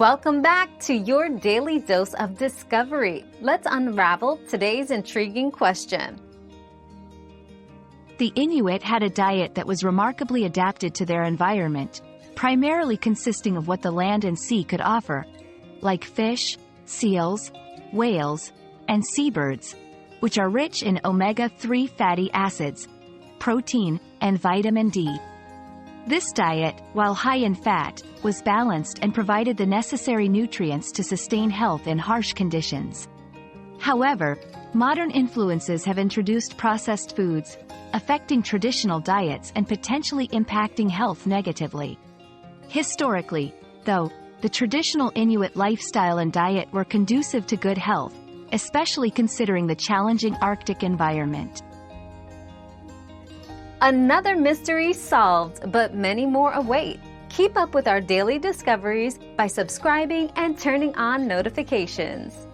Welcome back to your daily dose of discovery. Let's unravel today's intriguing question. The Inuit had a diet that was remarkably adapted to their environment, primarily consisting of what the land and sea could offer, like fish, seals, whales, and seabirds, which are rich in omega-3 fatty acids, protein, and vitamin D. This diet, while high in fat, was balanced and provided the necessary nutrients to sustain health in harsh conditions. However, modern influences have introduced processed foods, affecting traditional diets and potentially impacting health negatively. Historically, though, the traditional Inuit lifestyle and diet were conducive to good health, especially considering the challenging Arctic environment. Another mystery solved, but many more await. Keep up with our daily discoveries by subscribing and turning on notifications.